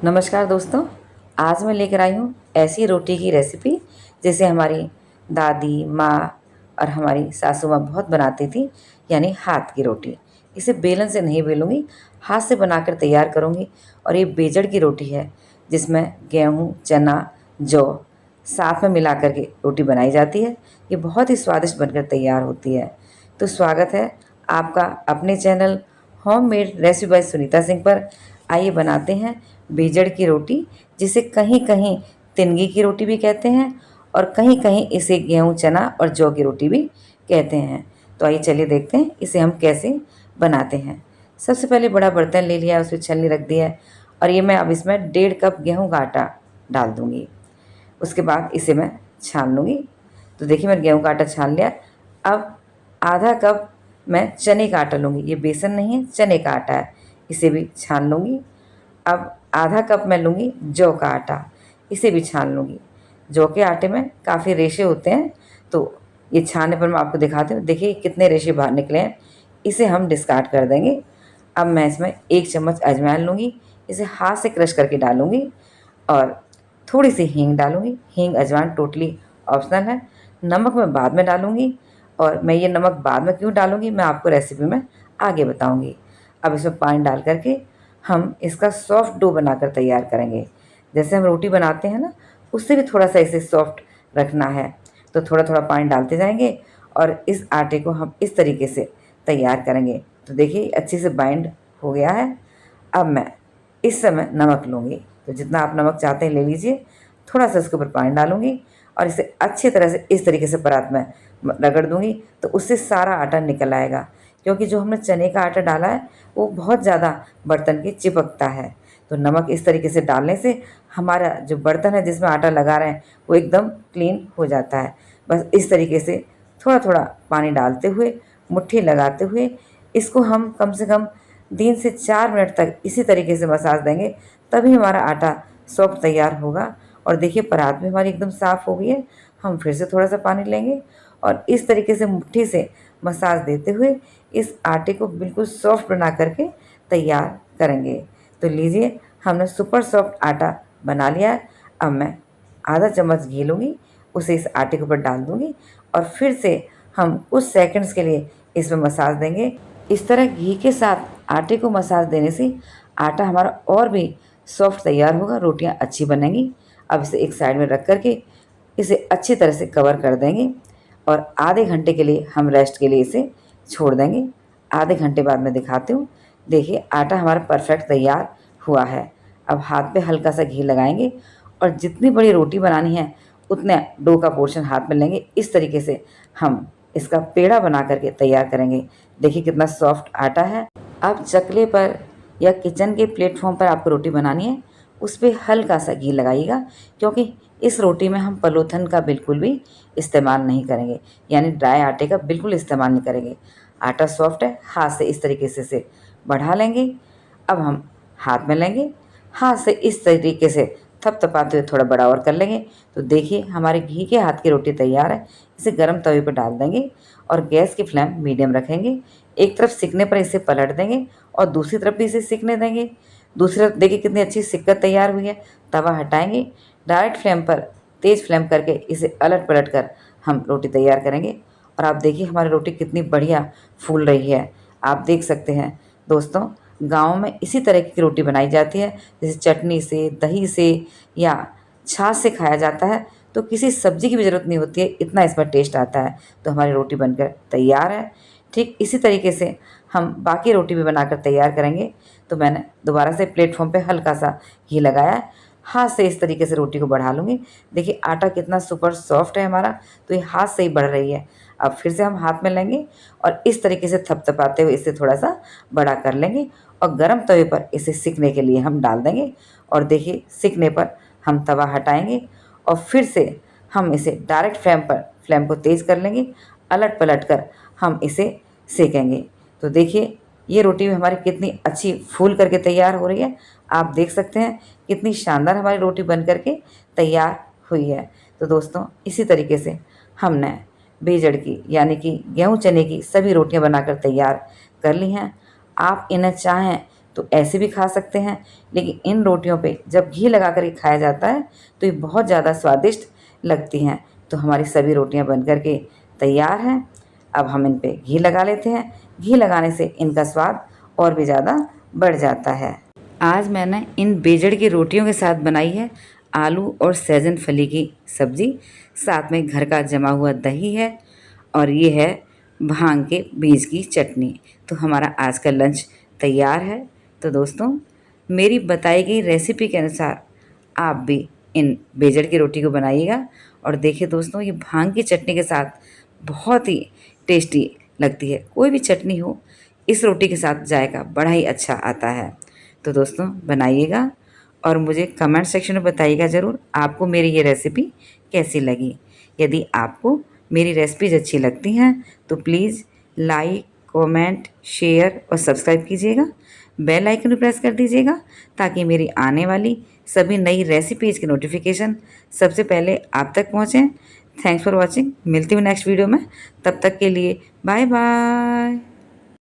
नमस्कार दोस्तों। आज मैं लेकर आई हूँ ऐसी रोटी की रेसिपी जिसे हमारी दादी माँ और हमारी सासू माँ बहुत बनाती थी, यानी हाथ की रोटी। इसे बेलन से नहीं बेलूँगी, हाथ से बनाकर तैयार करूँगी। और ये बेजड़ की रोटी है जिसमें गेहूँ, चना, जौ साथ में मिला कर के रोटी बनाई जाती है। ये बहुत ही स्वादिष्ट बनकर तैयार होती है। तो स्वागत है आपका अपने channel homemade recipe by Sunita Singh पर। आइए बनाते हैं बेजड़ की रोटी, जिसे कहीं कहीं तिनगी की रोटी भी कहते हैं और कहीं कहीं इसे गेहूँ, चना और जौ की रोटी भी कहते हैं। तो आइए चलिए देखते हैं इसे हम कैसे बनाते हैं। सबसे पहले बड़ा बर्तन ले लिया है, उसमें छलनी रख दी है और ये मैं अब इसमें 1.5 कप गेहूँ का आटा डाल दूँगी। उसके बाद इसे मैं छान लूँगी। तो देखिए मैंने गेहूँ का आटा छान लिया। अब आधा कप मैं चने का आटा लूँगी। ये बेसन नहीं है, चने का आटा है। इसे भी छान लूँगी। अब आधा कप मैं लूँगी जौ का आटा, इसे भी छान लूँगी। जौ के आटे में काफ़ी रेशे होते हैं, तो ये छानने पर मैं आपको दिखाती हूँ। देखिए कितने रेशे बाहर निकले हैं। इसे हम डिस्कार्ड कर देंगे। अब मैं इसमें 1 चम्मच अजवाइन लूँगी, इसे हाथ से क्रश करके डालूँगी और थोड़ी सी हींग डालूँगी। हींग अजवाइन टोटली ऑप्शनल है। नमक मैं बाद में डालूँगी और मैं ये नमक बाद में क्यों डालूँगी मैं आपको रेसिपी में आगे बताऊँगी। अब इसमें पानी डाल करके हम इसका सॉफ्ट डो बनाकर तैयार करेंगे। जैसे हम रोटी बनाते हैं ना, उससे भी थोड़ा सा इसे सॉफ्ट रखना है। तो थोड़ा थोड़ा पानी डालते जाएंगे और इस आटे को हम इस तरीके से तैयार करेंगे। तो देखिए अच्छे से बाइंड हो गया है। अब मैं इस समय नमक लूँगी, तो जितना आप नमक चाहते हैं ले लीजिए। थोड़ा सा इसके ऊपर पानी डालूँगी और इसे अच्छी तरह से इस तरीके से परात में रगड़ दूँगी, तो उससे सारा आटा निकल आएगा। क्योंकि जो हमने चने का आटा डाला है वो बहुत ज़्यादा बर्तन के चिपकता है। तो नमक इस तरीके से डालने से हमारा जो बर्तन है जिसमें आटा लगा रहे हैं वो एकदम क्लीन हो जाता है। बस इस तरीके से थोड़ा थोड़ा पानी डालते हुए, मुट्ठी लगाते हुए इसको हम कम से कम 3 से 4 मिनट तक इसी तरीके से मसाज देंगे, तभी हमारा आटा सॉफ्ट तैयार होगा। और देखिए परात भी हमारी एकदम साफ़ हो गई है। हम फिर से थोड़ा सा पानी लेंगे और इस तरीके से मुट्ठी से मसाज देते हुए इस आटे को बिल्कुल सॉफ्ट बना करके तैयार करेंगे। तो लीजिए हमने सुपर सॉफ्ट आटा बना लिया है। अब मैं आधा चम्मच घी लूँगी, उसे इस आटे के ऊपर डाल दूँगी और फिर से हम कुछ सेकंड्स के लिए इसमें मसाज देंगे। इस तरह घी के साथ आटे को मसाज देने से आटा हमारा और भी सॉफ्ट तैयार होगा, रोटियां अच्छी बनेंगी। अब इसे एक साइड में रख करके इसे अच्छी तरह से कवर कर देंगे और आधे घंटे के लिए हम रेस्ट के लिए इसे छोड़ देंगे। आधे घंटे बाद मैं दिखाती हूँ। देखिए आटा हमारा परफेक्ट तैयार हुआ है। अब हाथ पे हल्का सा घी लगाएंगे और जितनी बड़ी रोटी बनानी है उतने डो का पोर्शन हाथ में लेंगे। इस तरीके से हम इसका पेड़ा बना करके तैयार करेंगे। देखिए कितना सॉफ्ट आटा है। अब चकले पर या किचन के प्लेटफॉर्म पर आपको रोटी बनानी है, उस पर हल्का सा घी लगाइएगा, क्योंकि इस रोटी में हम पलोथन का बिल्कुल भी इस्तेमाल नहीं करेंगे, यानी ड्राई आटे का बिल्कुल इस्तेमाल नहीं करेंगे। आटा सॉफ्ट है, हाथ से इस तरीके से इसे बढ़ा लेंगे। अब हम हाथ में लेंगे, हाथ से इस तरीके से थपथपाते हुए थोड़ा बड़ा और कर लेंगे। तो देखिए हमारे घी के हाथ की रोटी तैयार है। इसे गर्म तवे पर डाल देंगे और गैस की फ्लेम मीडियम रखेंगे। एक तरफ सिकने पर इसे पलट देंगे और दूसरी तरफ भी इसे सिकने देंगे। दूसरी तरफ देखिए कितनी अच्छी सिक्कत तैयार हुई है। तवा हटाएंगे, डायरेक्ट फ्लेम पर तेज़ फ्लेम करके इसे अलट पलट कर हम रोटी तैयार करेंगे। और आप देखिए हमारी रोटी कितनी बढ़िया फूल रही है। आप देख सकते हैं दोस्तों, गाँव में इसी तरह की रोटी बनाई जाती है, जैसे चटनी से, दही से या छाछ से खाया जाता है। तो किसी सब्जी की भी ज़रूरत नहीं होती है, इतना इसमें टेस्ट आता है। तो हमारी रोटी बनकर तैयार है। ठीक इसी तरीके से हम बाकी रोटी भी बनाकर तैयार करेंगे। तो मैंने दोबारा से प्लेटफॉर्म पे हल्का सा घी लगाया है। हाथ से इस तरीके से रोटी को बढ़ा लूँगी। देखिए आटा कितना सुपर सॉफ्ट है हमारा, तो ये हाथ से ही बढ़ रही है। अब फिर से हम हाथ में लेंगे और इस तरीके से थपथपाते हुए इसे थोड़ा सा बड़ा कर लेंगे और गरम तवे पर इसे सिकने के लिए हम डाल देंगे। और देखिए सिकने पर हम तवा हटाएंगे और फिर से हम इसे डायरेक्ट फ्लेम को तेज़ कर लेंगे। अलट पलट कर हम इसे सेकेंगे। तो देखिए ये रोटी भी हमारी कितनी अच्छी फूल करके तैयार हो रही है। आप देख सकते हैं कितनी शानदार हमारी रोटी बन करके तैयार हुई है। तो दोस्तों इसी तरीके से हमने बेजड़ की यानी कि गेहूँ चने की सभी रोटियां बनाकर तैयार कर ली हैं। आप इन्हें चाहें तो ऐसे भी खा सकते हैं, लेकिन इन रोटियों पे जब घी लगा कर के खाया जाता है तो ये बहुत ज़्यादा स्वादिष्ट लगती हैं। तो हमारी सभी रोटियां बनकर के तैयार हैं। अब हम इन पे घी लगा लेते हैं। घी लगाने से इनका स्वाद और भी ज़्यादा बढ़ जाता है। आज मैंने इन बेजड़ की रोटियों के साथ बनाई है आलू और सहजन फली की सब्ज़ी, साथ में घर का जमा हुआ दही है और ये है भांग के बीज की चटनी। तो हमारा आज का लंच तैयार है। तो दोस्तों, मेरी बताई गई रेसिपी के अनुसार आप भी इन बेजड़ की रोटी को बनाइएगा और देखिए दोस्तों, ये भांग की चटनी के साथ बहुत ही टेस्टी लगती है। कोई भी चटनी हो, इस रोटी के साथ जाएगा बड़ा ही अच्छा आता है। तो दोस्तों, बनाइएगा और मुझे कमेंट सेक्शन में बताइएगा ज़रूर आपको मेरी ये रेसिपी कैसी लगी। यदि आपको मेरी रेसिपीज़ अच्छी लगती हैं तो प्लीज़ लाइक, कमेंट, शेयर और सब्सक्राइब कीजिएगा। बेल आइकन भी प्रेस कर दीजिएगा ताकि मेरी आने वाली सभी नई रेसिपीज़ की नोटिफिकेशन सबसे पहले आप तक पहुँचें। Thanks for watching. मिलती हूँ नेक्स्ट वीडियो में। तब तक के लिए बाय बाय।